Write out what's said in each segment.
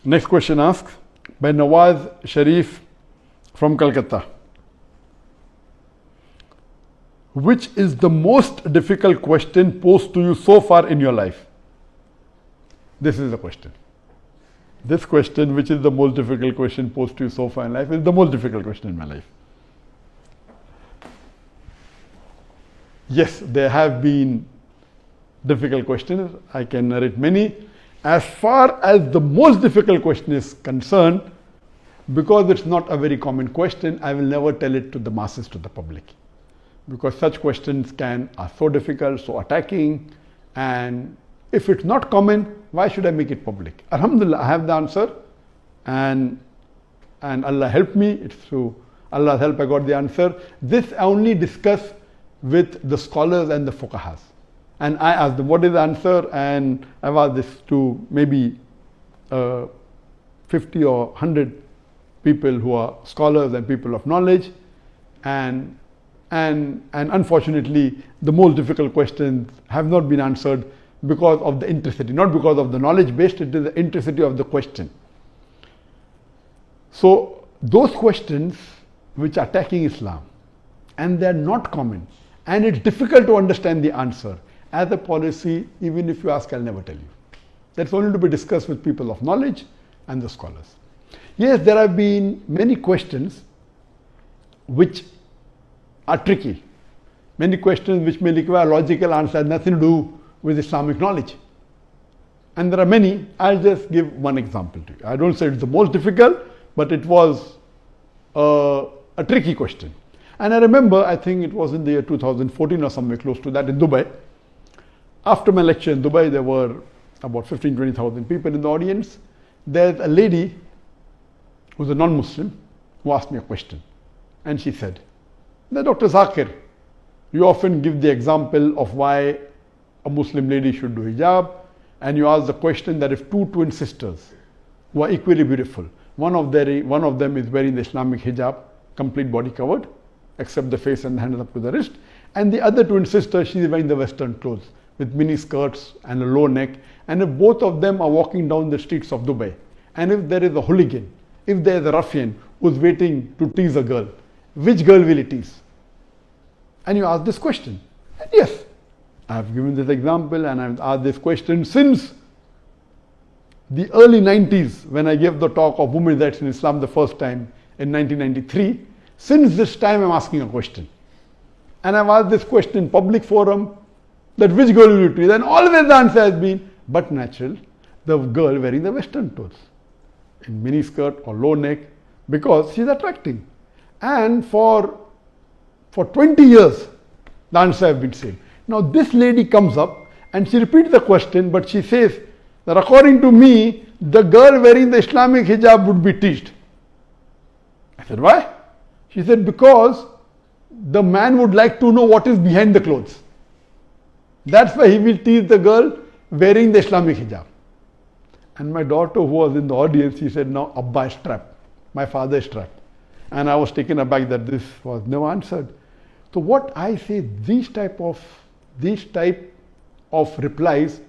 Next question asks by Nawaz Sharif from Calcutta. Which is the most difficult question posed to you so far in your life? This is the question. This question, which is the most difficult question posed to you so far in life, is the most difficult question in my life. Yes, there have been difficult questions. I can narrate many. As far as the most difficult question is concerned, because it's not a very common question, I will never tell it to the masses, to the public. Because such questions are so difficult, so attacking, and if it's not common, why should I make it public? Alhamdulillah, I have the answer, and Allah helped me. It's through Allah's help I got the answer. This I only discuss with the scholars and the fuqahas. And I asked them, what is the answer? And I've asked this to maybe 50 or 100 people who are scholars and people of knowledge. And unfortunately, the most difficult questions have not been answered because of the intricity, not because of the knowledge based, it is the intricity of the question. So those questions which are attacking Islam, and they are not common, and it's difficult to understand the answer. As a policy, even if you ask, I'll never tell you. That's only to be discussed with people of knowledge and the scholars. Yes, there have been many questions which are tricky. Many questions which may require logical answer, have nothing to do with Islamic knowledge. And there are many. I'll just give one example to you. I don't say it's the most difficult, but it was a tricky question. And I remember, I think it was in the year 2014 or somewhere close to that in Dubai. After my lecture in Dubai, there were about 15,000-20,000 people in the audience. There's a lady who's a non-Muslim who asked me a question. And she said, Dr. Zakir, you often give the example of why a Muslim lady should do hijab, and you ask the question that if two twin sisters who are equally beautiful, one of them is wearing the Islamic hijab, complete body covered, except the face and the hands up to the wrist, and the other twin sister, she is wearing the Western clothes with mini skirts and a low neck, and if both of them are walking down the streets of Dubai, and if there is a hooligan, if there is a ruffian who's waiting to tease a girl, which girl will he tease? And you ask this question. And yes, I have given this example and I've asked this question since the early 90s when I gave the talk of women's rights in Islam the first time in 1993. Since this time I'm asking a question. And I've asked this question in public forum that which girl will you tease? And always the answer has been, but natural, the girl wearing the Western clothes in mini skirt or low neck because she's attracting. And for 20 years, the answer has been same. Now this lady comes up and she repeats the question, but she says that according to me, the girl wearing the Islamic hijab would be teased. I said, why? She said, because the man would like to know what is behind the clothes. That's why he will tease the girl wearing the Islamic hijab. And my daughter who was in the audience, she said, now Abba is trapped. My father is trapped. And I was taken aback that this was never answered. So what I say, these type of replies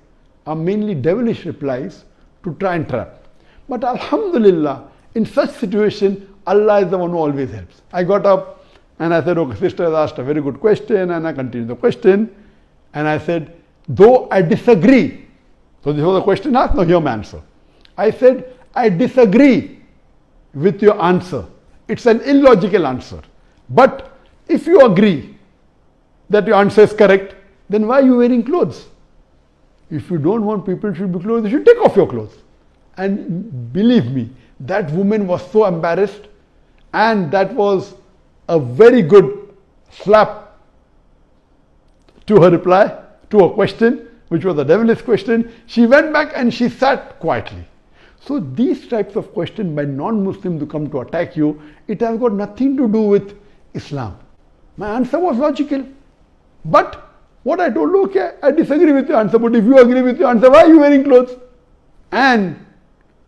are mainly devilish replies to try and trap. But Alhamdulillah, in such situation, Allah is the one who always helps. I got up and I said, okay, sister has asked a very good question, and I continued the question. And I said, though I disagree. So this was a question asked, now hear my answer. I said, I disagree with your answer. It's an illogical answer. But if you agree that your answer is correct, then why are you wearing clothes? If you don't want people to be clothed, you should take off your clothes. And believe me, that woman was so embarrassed, and that was a very good slap to her reply, to her question, which was a devilish question. She went back and she sat quietly. So these types of questions by non-Muslims who come to attack you, it has got nothing to do with Islam. My answer was logical. But what I told, okay, I disagree with your answer, but if you agree with your answer, why are you wearing clothes? And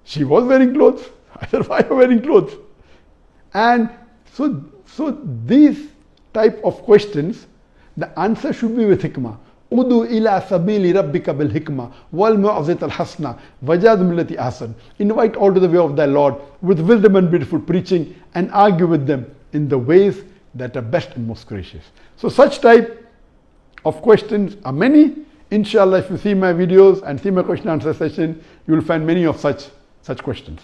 she was wearing clothes. I said, why are you wearing clothes? And so these type of questions, the answer should be with hikmah. Udu ila sabili rabbika bil hikmah wal mu'azit al hasna wajad millati ahsan. Invite all to the way of thy Lord with wisdom and beautiful preaching, and argue with them in the ways that are best and most gracious. So such type of questions are many. Inshallah, if you see my videos and see my question answer session, you will find many of such questions.